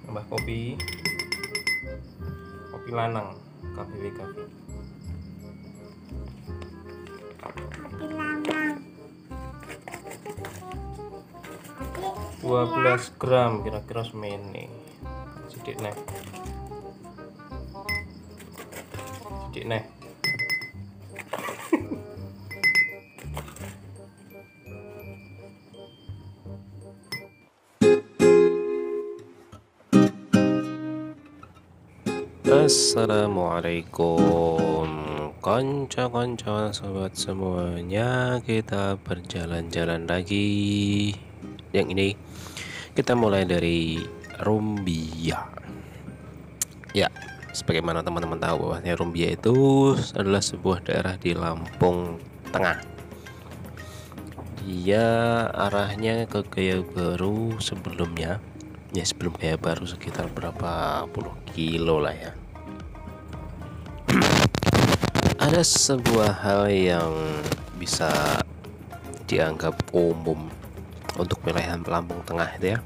tambah kopi lanang KBW Cafe. Kopi lanang. 12 gram kira-kira semene. Sidik neh. Assalamualaikum konco-konco sobat semuanya, kita berjalan-jalan lagi. Yang ini kita mulai dari Rumbia. Ya, sebagaimana teman-teman tahu bahwasanya Rumbia itu adalah sebuah daerah di Lampung Tengah. Dia arahnya ke Gaya Baru sebelumnya. Ya, sebelum Gaya Baru sekitar berapa puluh kilo lah ya. Ada sebuah hal yang bisa dianggap umum untuk wilayah Lampung Tengah itu ya,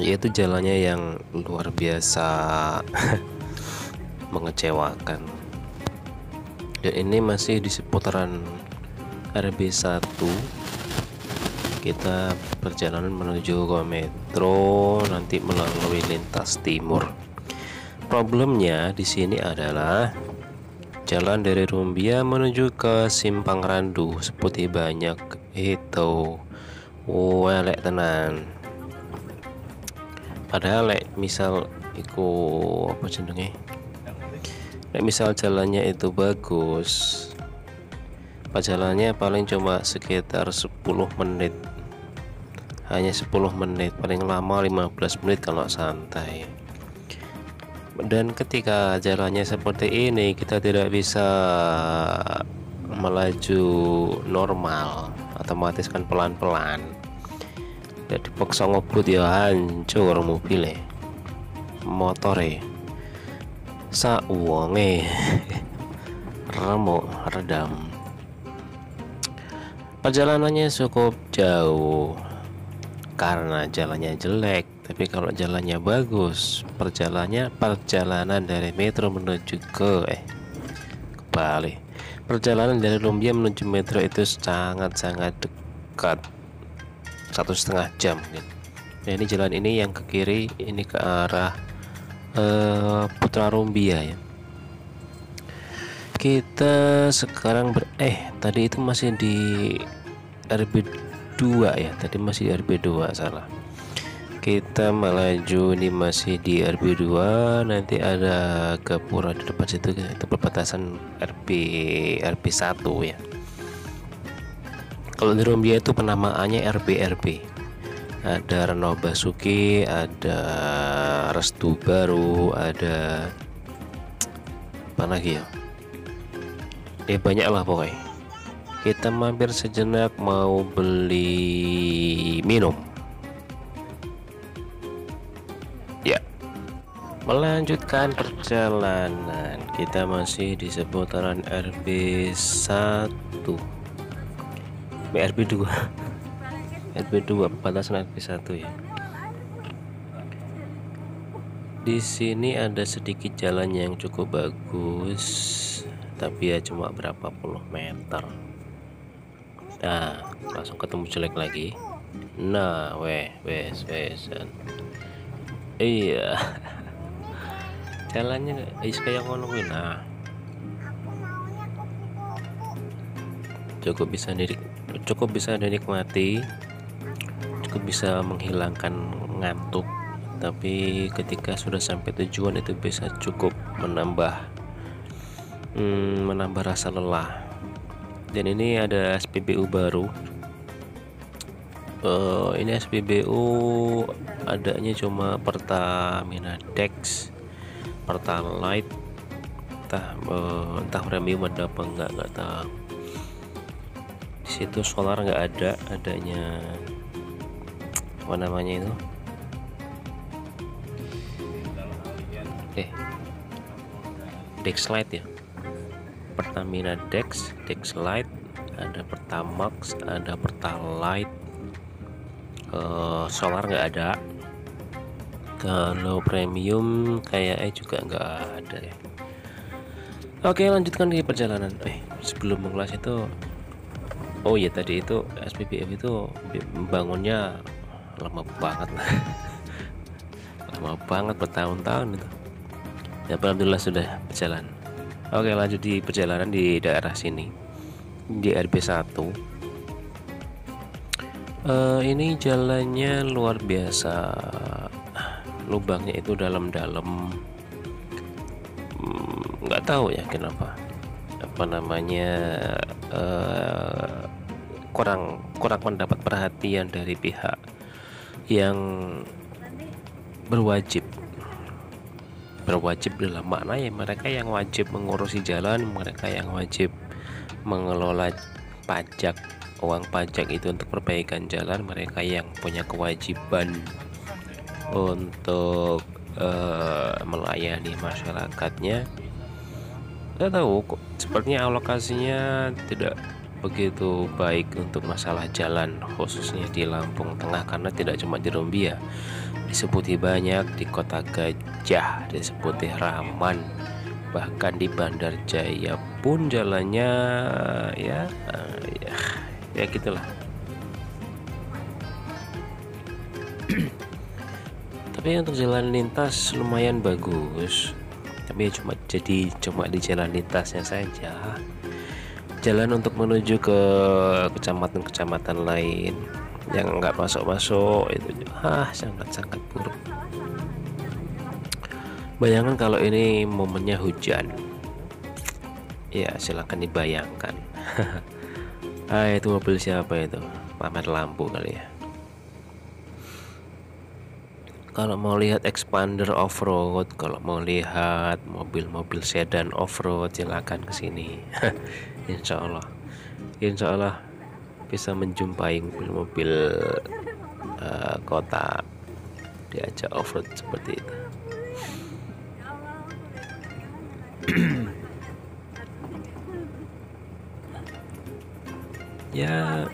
yaitu jalannya yang luar biasa mengecewakan. Dan ini masih di seputaran RB1. Kita perjalanan menuju ke metro, nanti melalui lintas timur. Problemnya di sini adalah jalan dari Rumbia menuju ke Simpang Randu seputih banyak itu welek tenan. Padahal misal iku apa jenenge? Misal jalannya itu bagus, perjalanannya paling cuma sekitar 10 menit, hanya 10 menit, paling lama 15 menit kalau santai. Dan ketika jalannya seperti ini, kita tidak bisa melaju normal, otomatis kan pelan-pelan. Jadi dipaksa ngebut ya hancur mobilnya, motore sauwonge remuk redam. Perjalanannya cukup jauh karena jalannya jelek. Tapi kalau jalannya bagus, perjalanan dari metro menuju kebalik. Perjalanan dari Rumbia menuju metro itu sangat-sangat dekat, 1,5 jam gitu. Nah, ini jalan ini yang ke kiri, ini ke arah Putra Rumbia ya. Kita sekarang tadi itu masih di RB2 ya, tadi masih di RB2 salah. Kita melaju ini masih di RB2, nanti ada Gapura di depan situ, itu perbatasan RB1 ya. Kalau di Rumbia itu penamaannya RB. Ada Reno Basuki, ada Restu Baru, ada apa lagi ya? Banyak lah pokoknya. Kita mampir sejenak mau beli minum. Melanjutkan perjalanan, kita masih di seputaran RB1, RB2, perbatasan RB1 ya. Di sini ada sedikit jalan yang cukup bagus, tapi ya cuma berapa puluh meter. Nah, langsung ketemu jelek lagi. Nah, wes. Iya. Jalannya kayak ngono kuwi. Nah, cukup bisa dinikmati, cukup bisa menghilangkan ngantuk. Tapi ketika sudah sampai tujuan itu bisa cukup menambah rasa lelah. Dan ini ada SPBU baru. Ini SPBU adanya cuma Pertamina Dex, Pertalite, entah premium ada apa enggak tahu. Di situ solar nggak ada, adanya apa namanya itu? Dexlite ya. Pertamina Dexlite, ada Pertamax, ada Pertalite. Solar nggak ada. Kalau premium kayaknya juga nggak ada ya. Oke, lanjutkan di perjalanan. Sebelum mengelas itu, oh ya tadi itu SPBF itu membangunnya lama banget lah. Lama banget, bertahun-tahun itu. Ya, alhamdulillah sudah berjalan. Oke, lanjut di perjalanan di daerah sini di RB1. Ini jalannya luar biasa, lubangnya itu dalam-dalam. Nggak tahu ya kenapa, apa namanya, kurang mendapat perhatian dari pihak yang berwajib dalam makna ya, mereka yang wajib mengurusi jalan, mereka yang wajib mengelola pajak, uang pajak itu untuk perbaikan jalan, mereka yang punya kewajiban untuk melayani masyarakatnya. Saya tahu kok sepertinya alokasinya tidak begitu baik untuk masalah jalan, khususnya di Lampung Tengah, karena tidak cuma di Rumbia, disebuti banyak, di Kota Gajah disebuti Raman, bahkan di Bandar Jaya pun jalannya ya gitulah. Tapi untuk jalan lintas lumayan bagus, tapi cuma di jalan lintasnya saja. Jalan untuk menuju ke kecamatan-kecamatan lain yang nggak masuk itu sangat-sangat buruk. Bayangkan kalau ini momennya hujan, ya silakan dibayangkan. Itu mobil siapa itu? Pamer lampu kali ya. Kalau mau lihat expander off-road, kalau mau lihat mobil-mobil sedan off-road, silakan ke sini. Insya Allah bisa menjumpai mobil-mobil kota diajak off-road seperti itu. Ya,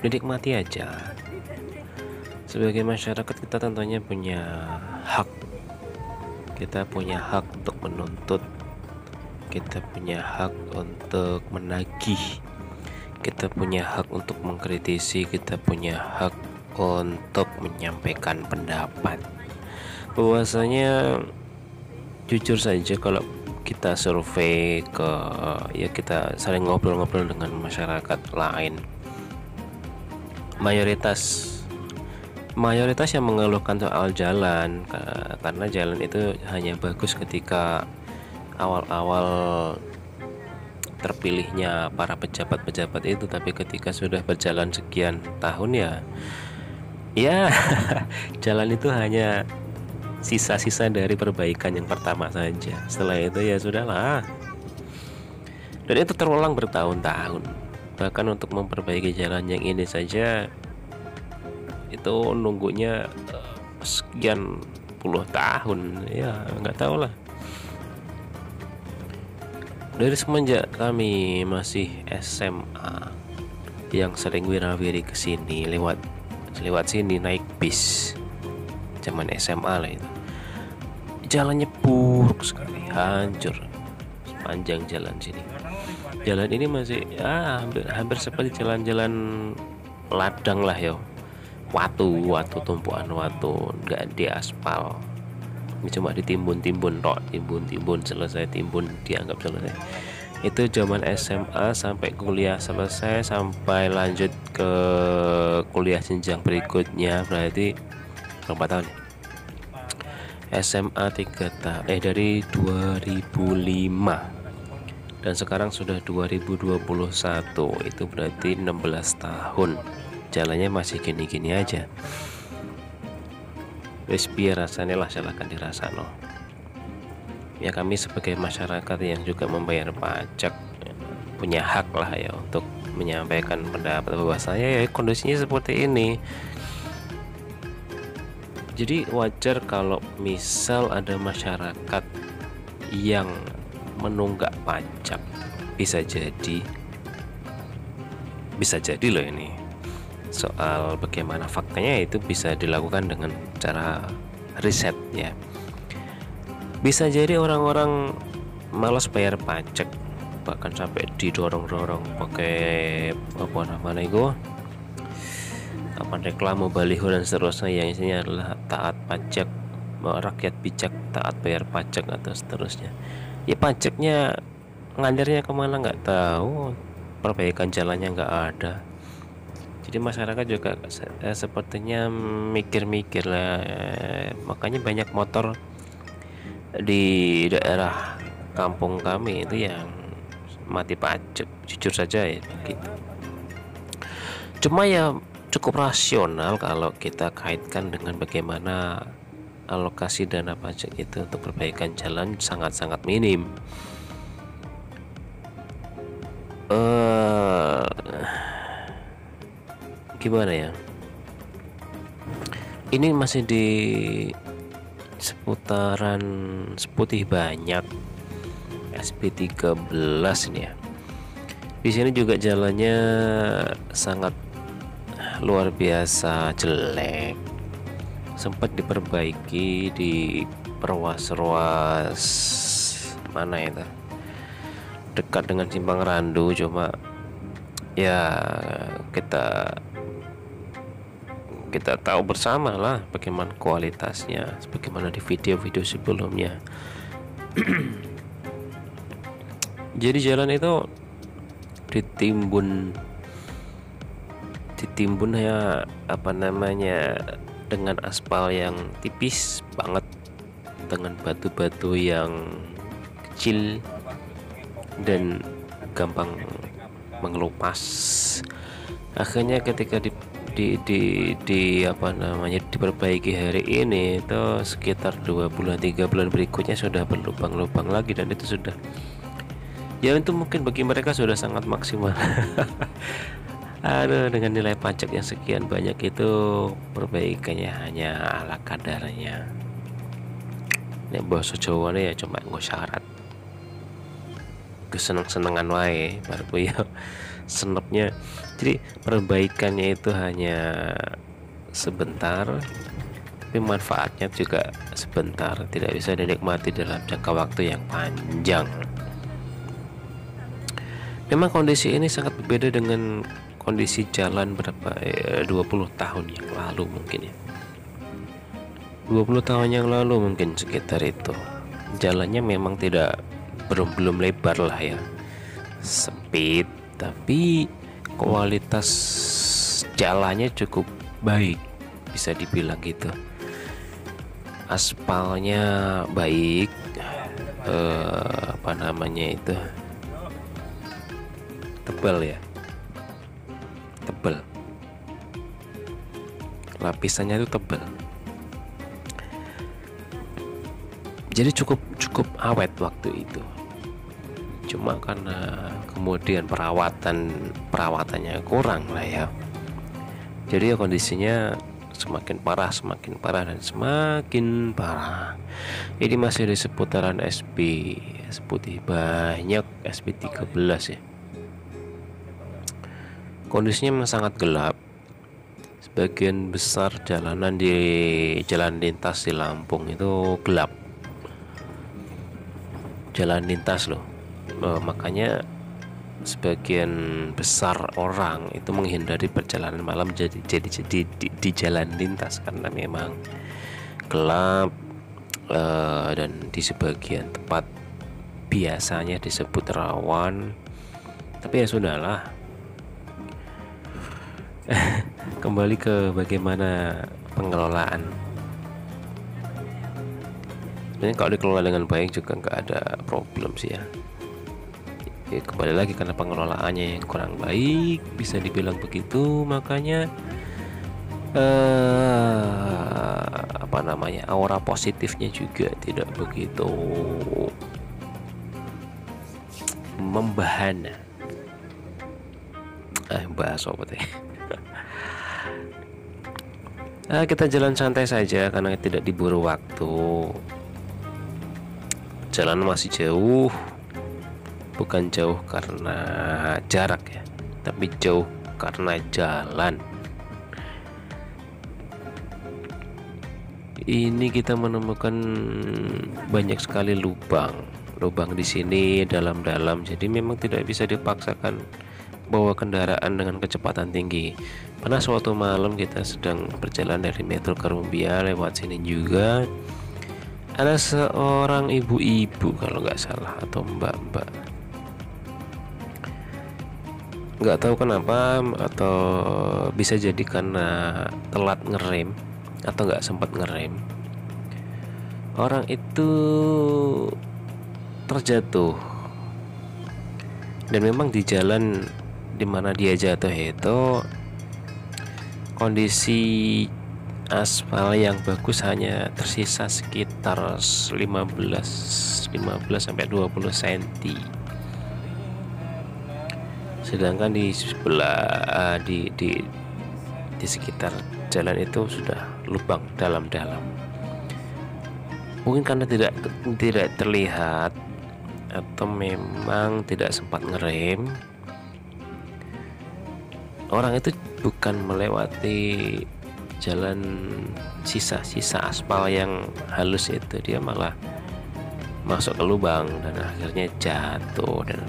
dinikmati aja. Sebagai masyarakat kita tentunya punya hak. Kita punya hak untuk menuntut. Kita punya hak untuk menagih. Kita punya hak untuk mengkritisi. Kita punya hak untuk menyampaikan pendapat. Bahwasanya jujur saja kalau kita survei kita saling ngobrol-ngobrol dengan masyarakat lain, mayoritas yang mengeluhkan soal jalan, karena jalan itu hanya bagus ketika awal-awal terpilihnya para pejabat-pejabat itu, tapi ketika sudah berjalan sekian tahun ya jalan itu hanya sisa-sisa dari perbaikan yang pertama saja. Setelah itu ya sudahlah. Dan itu terulang bertahun-tahun. Bahkan untuk memperbaiki jalan yang ini saja itu nunggunya sekian puluh tahun, ya nggak tahu lah. Dari semenjak kami masih SMA, yang sering wirawiri kesini lewat sini naik bis, zaman SMA lah itu, jalannya buruk sekali, hancur sepanjang jalan sini. Jalan ini masih hampir seperti jalan-jalan ladang lah ya. Watu tumpuan watu, nggak di aspal. Ini cuma ditimbun-timbun tok, timbun selesai, timbun dianggap selesai. Itu zaman SMA sampai kuliah selesai, sampai lanjut ke kuliah jenjang berikutnya, berarti berapa tahun ya? SMA 3 tahun, dari 2005 dan sekarang sudah 2021, itu berarti 16 tahun. Jalannya masih gini-gini aja. Wis biar rasanya lah, silahkan dirasano. Ya kami sebagai masyarakat yang juga membayar pajak punya hak lah ya untuk menyampaikan pendapat bahwasanya ya kondisinya seperti ini. Jadi wajar kalau misal ada masyarakat yang menunggak pajak, bisa jadi loh ini. Soal bagaimana faktanya itu bisa dilakukan dengan cara riset ya. Bisa jadi orang-orang malas bayar pajak, bahkan sampai didorong-dorong pakai apa namanya itu, apa reklame baliho dan seterusnya yang isinya adalah taat pajak, rakyat bijak taat bayar pajak atau seterusnya. Ya pajaknya ngadarnya kemana nggak tahu, perbaikan jalannya nggak ada. Jadi masyarakat juga sepertinya mikir-mikir lah, makanya banyak motor di daerah kampung kami itu yang mati pajak, jujur saja ya gitu. Cuma ya cukup rasional kalau kita kaitkan dengan bagaimana alokasi dana pajak itu untuk perbaikan jalan sangat-sangat minim. Gimana ya, ini masih di seputaran Seputih Banyak SP13 ini ya. Di sini juga jalannya sangat luar biasa jelek, sempat diperbaiki di perwas-ruas mana itu dekat dengan Simpang Randu, cuma ya kita tahu bersama lah bagaimana kualitasnya, sebagaimana di video-video sebelumnya. Jadi jalan itu ditimbun ya, apa namanya, dengan aspal yang tipis banget, dengan batu-batu yang kecil dan gampang mengelupas. Akhirnya ketika diperbaiki hari ini, itu sekitar 2 bulan 3 bulan berikutnya sudah berlubang-lubang lagi, dan itu sudah ya itu mungkin bagi mereka sudah sangat maksimal. Aduh, dengan nilai pajak yang sekian banyak itu perbaikannya hanya ala kadarnya. Nek bahasa Jawane ya cuma nggo syarat keseneng-senengan wae baru ya senepnya. Jadi perbaikannya itu hanya sebentar, tapi manfaatnya juga sebentar, tidak bisa dinikmati dalam jangka waktu yang panjang. Memang kondisi ini sangat berbeda dengan kondisi jalan berapa 20 tahun yang lalu mungkin ya. 20 tahun yang lalu mungkin sekitar itu. Jalannya memang belum lebar lah ya, sempit, tapi kualitas jalannya cukup baik, bisa dibilang gitu. Aspalnya baik, apa namanya itu, tebal ya, tebal, lapisannya itu tebal, jadi cukup awet waktu itu. Cuma karena kemudian perawatannya kurang lah ya, jadi ya kondisinya semakin parah dan semakin parah. Ini masih di seputaran Seputih Banyak SP13 ya. Kondisinya memang sangat gelap. Sebagian besar jalanan di jalan lintas di Lampung itu gelap, jalan lintas loh. Makanya sebagian besar orang itu menghindari perjalanan malam jadi di jalan lintas karena memang gelap, dan di sebagian tempat biasanya disebut rawan, tapi ya sudahlah. Kembali ke bagaimana pengelolaan. Ini kalau dikelola dengan baik juga nggak ada problem sih ya. Ya kembali lagi karena pengelolaannya yang kurang baik, bisa dibilang begitu. Makanya apa namanya, aura positifnya juga tidak begitu membahana. Bahas apa teh? Kita jalan santai saja karena tidak diburu waktu. Jalan masih jauh, bukan jauh karena jarak ya, tapi jauh karena jalan. ini kita menemukan banyak sekali lubang di sini dalam-dalam, jadi memang tidak bisa dipaksakan bawa kendaraan dengan kecepatan tinggi. Pernah suatu malam kita sedang berjalan dari Metro ke Rumbia, lewat sini juga ada seorang ibu-ibu kalau nggak salah, atau mbak-mbak, nggak tahu kenapa, atau bisa jadi karena telat ngerem atau nggak sempat ngerem, orang itu terjatuh. Dan memang di jalan dimana dia jatuh itu kondisi aspal yang bagus hanya tersisa sekitar 15 sampai 20 cm. Sedangkan di sebelah di sekitar jalan itu sudah lubang dalam-dalam. Mungkin karena tidak terlihat atau memang tidak sempat ngerem, orang itu bukan melewati jalan sisa-sisa aspal yang halus itu, dia malah masuk ke lubang dan akhirnya jatuh, dan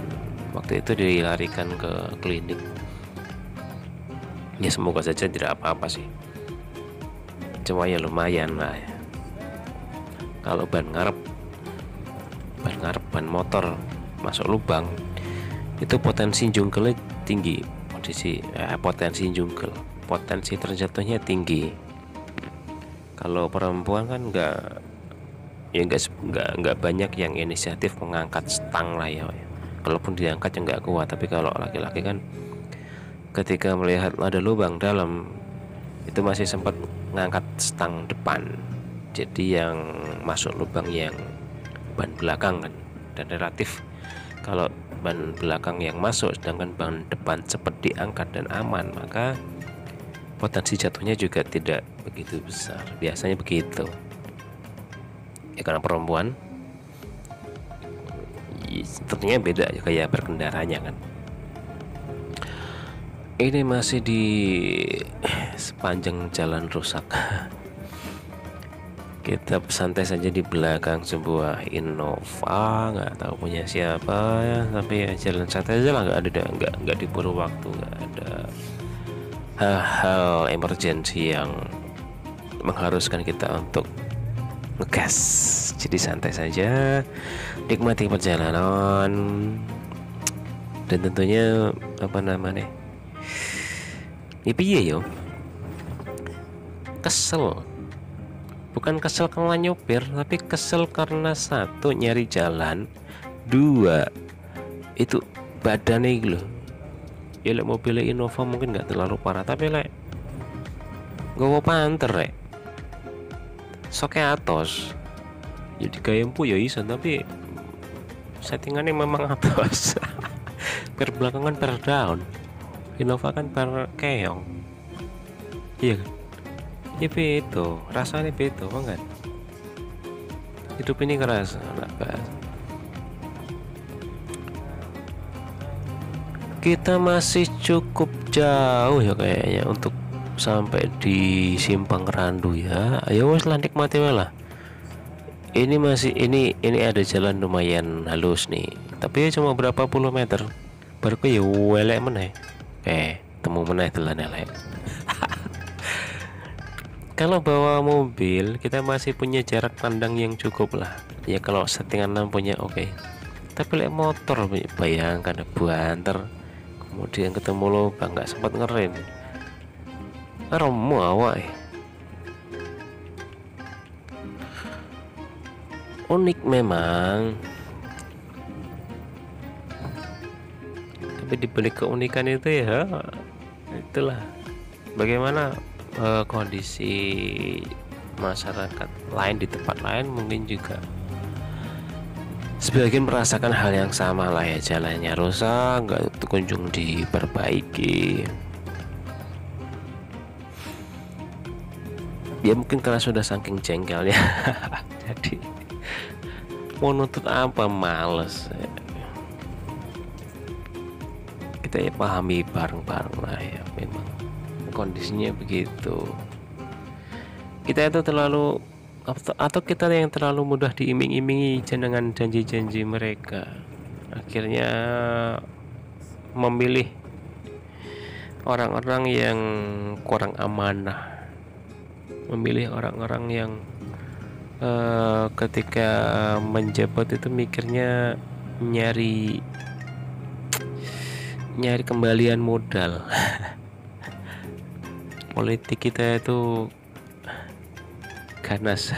waktu itu dilarikan ke klinik. Ya semoga saja tidak apa-apa sih, cuma ya lumayan lah ya. Kalau ban ngarep ban motor masuk lubang, itu potensi jungkelnya tinggi, potensi jungkel, potensi terjatuhnya tinggi. Kalau perempuan kan nggak banyak yang inisiatif mengangkat stang lah ya. Kalaupun diangkat ya nggak kuat. Tapi kalau laki-laki kan ketika melihat ada lubang dalam, itu masih sempat ngangkat stang depan. Jadi yang masuk lubang yang ban belakang kan, dan relatif kalau ban belakang yang masuk sedangkan ban depan cepat diangkat dan aman, maka potensi jatuhnya juga tidak begitu besar. Biasanya begitu ya, karena perempuan tentunya beda ya kayak berkendaranya kan. Ini masih di sepanjang jalan rusak. Kita santai saja di belakang sebuah Innova, nggak tahu punya siapa ya, tapi ya jalan santai aja lah, nggak diburu waktu, nggak ada hal-hal emergensi yang mengharuskan kita untuk ngegas. Jadi santai saja, nikmati perjalanan, dan tentunya piye yo, kesel. Bukan kesel karena nyopir, tapi kesel karena satu, nyari jalan, dua, itu badannya gitu loh. Ya mobilnya Innova mungkin nggak terlalu parah, tapi gowo panter soknya atos. Jadi gaya empu ya iso, tapi settingannya memang atos. Per belakangan per down, Innova kan per keong, iya kan? Ya beto, rasanya beto banget. Hidup ini keras, kita masih cukup jauh ya kayaknya untuk sampai di Simpang Randu ya. Ayo wes lah, nikmati lah. Ini ada jalan lumayan halus nih, tapi ya cuma berapa puluh meter. Baru ya welek meneh. Temu meneh telan elek. Kalau bawa mobil kita masih punya jarak pandang yang cukup lah ya, kalau settingan lampunya oke. Tapi motor, bayangkan banter, kemudian ketemu lubang nggak sempat ngerem, remu awak unik memang. Tapi dibalik keunikan itu ya itulah bagaimana kondisi masyarakat lain di tempat lain mungkin juga sebagian merasakan hal yang sama lah ya. Jalannya rusak, nggak kunjung diperbaiki ya, mungkin karena sudah saking jengkelnya. Jadi mau nuntut apa, males. Kita ya pahami bareng-bareng lah ya, memang kondisinya begitu. Kita itu terlalu atau kita yang terlalu mudah diiming-imingi dengan janji-janji mereka, akhirnya memilih orang-orang yang kurang amanah, memilih orang-orang yang ketika menjabat itu mikirnya nyari kembalian modal. Politik kita itu ganas,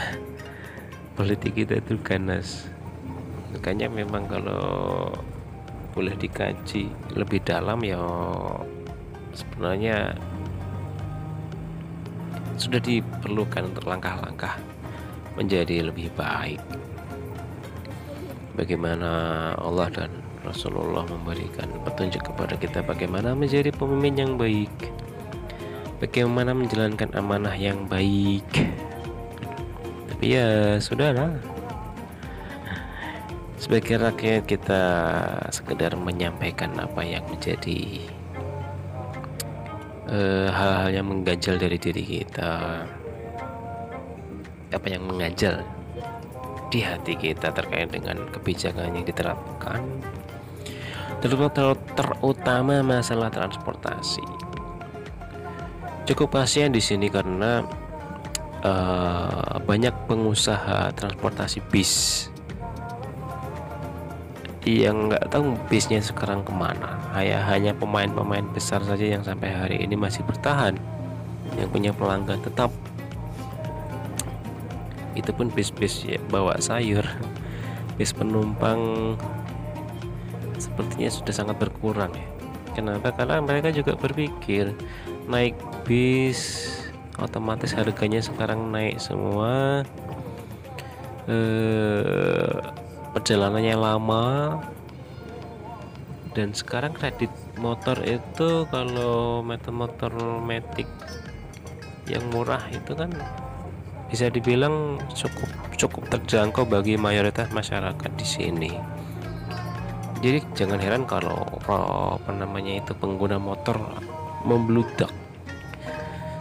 makanya memang kalau boleh dikaji lebih dalam ya sebenarnya sudah diperlukan untuk langkah-langkah menjadi lebih baik. Bagaimana Allah dan Rasulullah memberikan petunjuk kepada kita bagaimana menjadi pemimpin yang baik, bagaimana menjalankan amanah yang baik. Tapi ya sudahlah, sebagai rakyat kita sekedar menyampaikan apa yang menjadi hal-hal yang mengganjal dari diri kita, apa yang mengganjal di hati kita terkait dengan kebijakan yang diterapkan, terutama masalah transportasi. Cukup kasihan di sini karena banyak pengusaha transportasi bis yang nggak tahu bisnya sekarang kemana. Hanya pemain-pemain besar saja yang sampai hari ini masih bertahan, yang punya pelanggan tetap. Itu pun bis-bis ya, bawa sayur. Bis penumpang sepertinya sudah sangat berkurang ya. Kenapa? Karena mereka juga berpikir naik bis otomatis harganya sekarang naik semua, perjalanannya lama, dan sekarang kredit motor itu kalau motor matic yang murah itu kan bisa dibilang cukup terjangkau bagi mayoritas masyarakat di sini. Jadi jangan heran kalau pengguna motor membludak,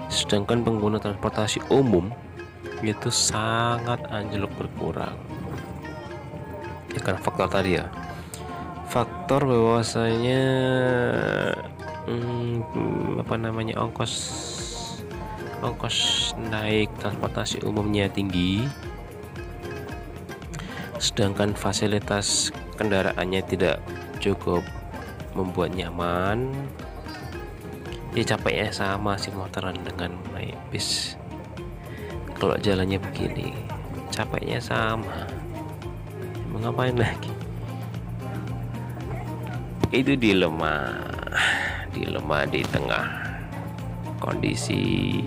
sedangkan pengguna transportasi umum itu sangat anjlok berkurang. Ya karena faktor tadi ya, faktor bahwasanya ongkos naik transportasi umumnya tinggi, sedangkan fasilitas kendaraannya tidak cukup membuat nyaman. Ya capeknya sama si motoran dengan naik bis. Kalau jalannya begini capeknya sama, mau ngapain lagi? Itu dilema di tengah kondisi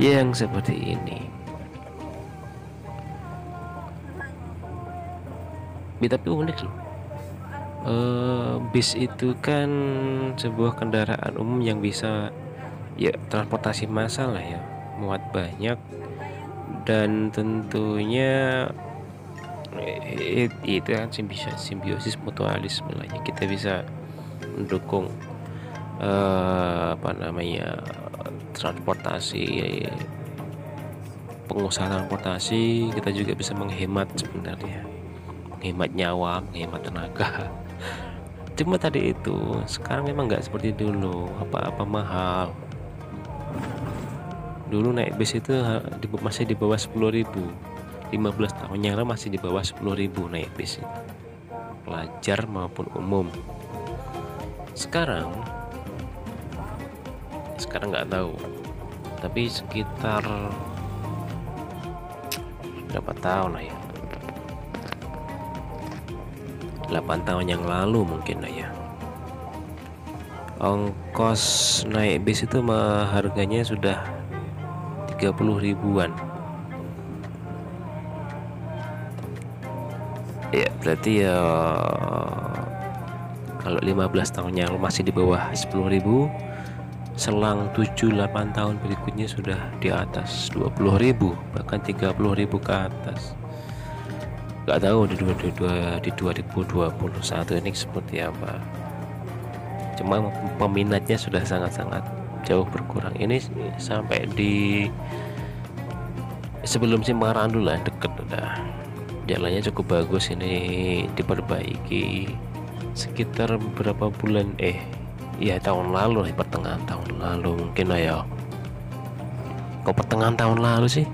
yang seperti ini. Tapi unik loh, bis itu kan sebuah kendaraan umum yang bisa ya transportasi massal lah ya, muat banyak, dan tentunya itu kan simbiosis mutualisme lah ya. Kita bisa mendukung transportasi, pengusaha transportasi. Kita juga bisa menghemat sebenarnya, menghemat nyawa, menghemat tenaga. Cuma tadi itu sekarang memang nggak seperti dulu, apa-apa mahal. Dulu naik bis itu masih di bawah 10.000. 15 tahun yang lalu masih di bawah 10.000 naik bis itu, pelajar maupun umum. Sekarang nggak tahu, tapi sekitar berapa tahun lah ya, 8 tahun yang lalu mungkin lah ya, ongkos naik bis itu harganya sudah 30 ribuan. Ya berarti ya kalau 15 tahun yang lalu masih di bawah 10.000, selang 7-8 tahun berikutnya sudah di atas 20.000, bahkan 30.000 ke atas. Gak tahu di 2021 ini seperti apa. Cuma peminatnya sudah sangat-sangat jauh berkurang. Ini sampai di sebelum Simpang Randu lah, deket udah. Jalannya cukup bagus, ini diperbaiki sekitar berapa bulan, ya tahun lalu, pertengahan tahun lalu mungkin lah ya. Kok pertengahan tahun lalu sih?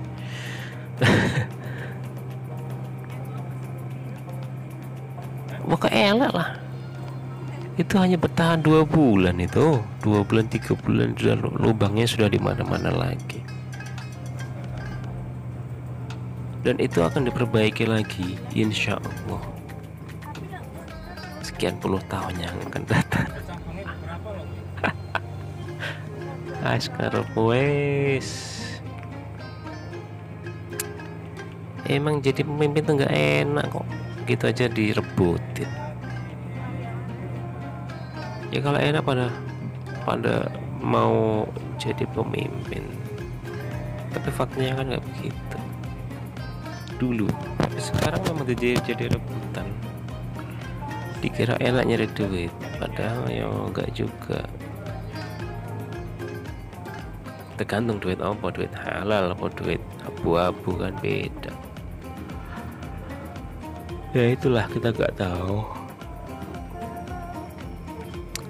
Maka elak lah, itu hanya bertahan 2 bulan, itu 2 bulan 3 bulan sudah lubangnya sudah di mana-mana lagi. Dan itu akan diperbaiki lagi insya Allah sekian puluh tahun yang akan datang. Askar wes, emang jadi pemimpin tuh nggak enak kok, gitu aja direbutin. Ya kalau enak pada mau jadi pemimpin, tapi faktanya kan nggak begitu dulu. Sekarang memang jadi rebutan, dikira enak nyari duit, padahal ya nggak juga. Tergantung duit apa, duit halal apa duit abu-abu kan beda. Ya itulah, kita nggak tahu.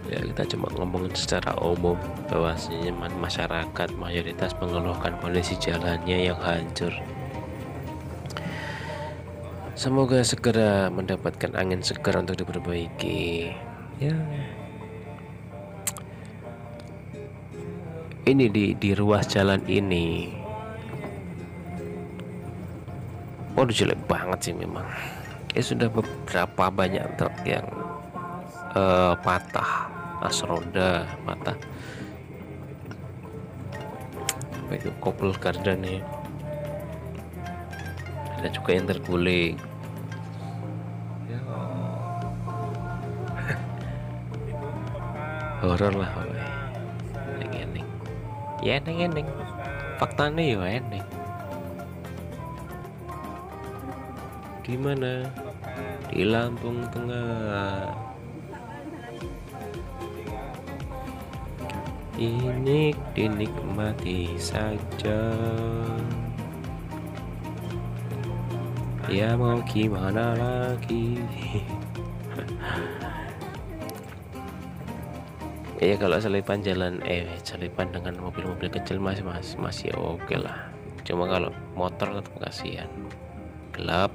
Ya kita cuma ngomongin secara umum bahwasanya masyarakat mayoritas mengeluhkan kondisi jalannya yang hancur. Semoga segera mendapatkan angin segar untuk diperbaiki. Ya. Ini di ruas jalan ini. Oh, jelek banget sih memang. Sudah beberapa banyak truk yang patah, as roda patah. Apa itu, kopel gardan ya. Ada juga yang terguling. Horor lah, eneng. Ya eneng. Faktanya ya eneng. Di mana? Di Lampung Tengah. Ini dinikmati saja. Ya mau gimana lagi. Ya kalau selipan jalan selipan dengan mobil-mobil kecil masih oke lah. Cuma kalau motor tetap kasihan, gelap,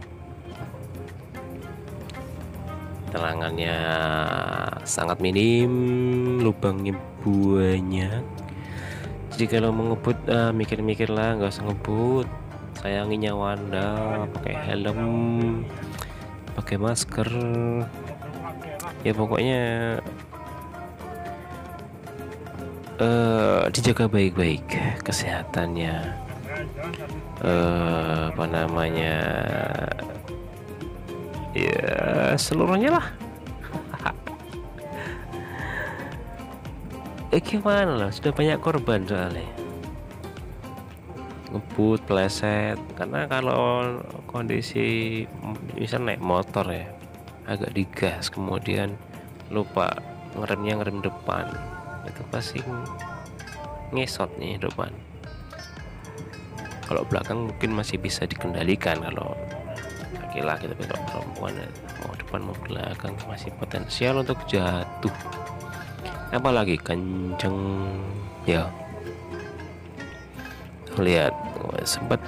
terangannya sangat minim, lubangnya banyak. Jadi kalau mau ngebut mikir-mikir lah, nggak usah ngebut. Sayangi nyawa Anda, pakai helm, pakai masker, ya pokoknya dijaga baik-baik kesehatannya, apa namanya, ya seluruhnya lah. Gimana lah, sudah banyak korban soalnya ngebut, pleset. Karena kalau kondisi misal naik motor ya, agak digas kemudian lupa ngerem depan, itu pasti ngesot nih depan. Kalau belakang mungkin masih bisa dikendalikan kalau laki-laki, tapi kalau perempuan mau depan mau belakang masih potensial untuk jatuh, apalagi kenceng ya. Lihat,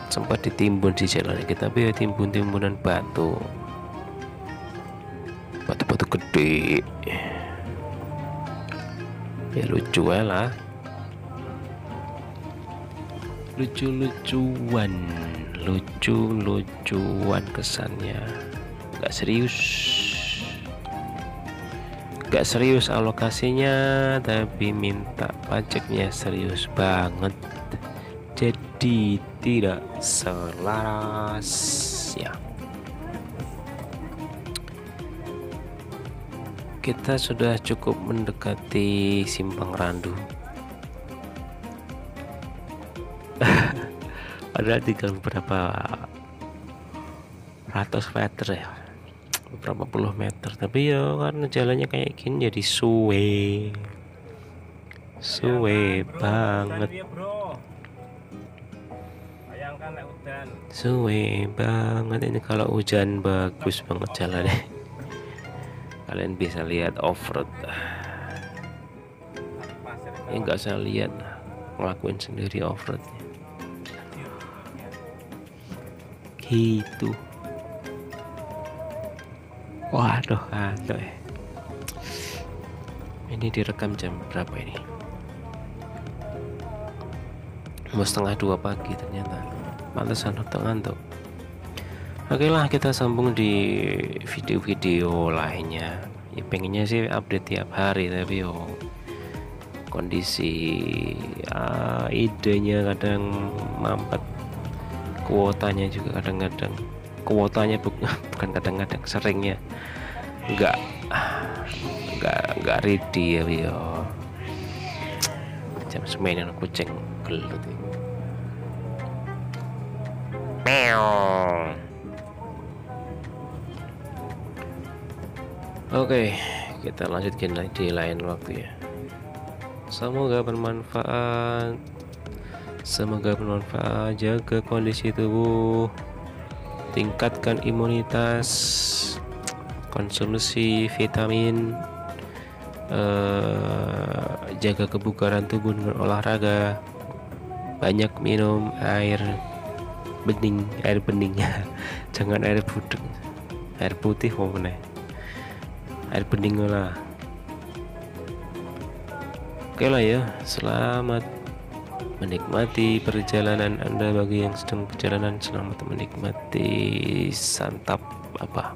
sempat ditimbun di jalan kita, tapi ya timbunan batu gede, ya lucu lah, lucu-lucuan kesannya. Gak serius alokasinya, tapi minta pajaknya serius banget, jadi tidak selaras ya. Kita sudah cukup mendekati Simpang Randu. Padahal tinggal beberapa ratus meter ya, beberapa puluh meter, tapi ya karena jalannya kayak gini jadi suwe banget. Suwe banget ini, kalau hujan bagus banget jalannya. Kalian bisa lihat off-road. Ini nggak usah lihat, ngelakuin sendiri off-roadnya. Gitu. Waduh, aduh. Ini direkam jam berapa ini? Mau 1:30 pagi ternyata. Pantesan ngantuk. Oke lah, kita sambung di video-video lainnya. Ya pengennya sih update tiap hari, tapi kondisi idenya kadang mampet, kuotanya juga kadang-kadang, kuotanya bukan kadang-kadang, seringnya nggak ready ya jam semainan kucing gelut. Oke, kita lanjutkan di lain waktu ya. Semoga bermanfaat. Jaga kondisi tubuh, tingkatkan imunitas, konsumsi vitamin, jaga kebugaran tubuh dengan olahraga, banyak minum air bening jangan air budek, air putih mana, air bening lah. Oke lah ya, selamat menikmati perjalanan Anda. Bagi yang sedang perjalanan, selamat menikmati santap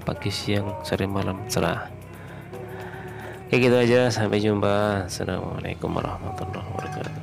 pagi, siang, sore, malam, cerah. Oke, gitu aja, sampai jumpa. Assalamualaikum warahmatullahi wabarakatuh.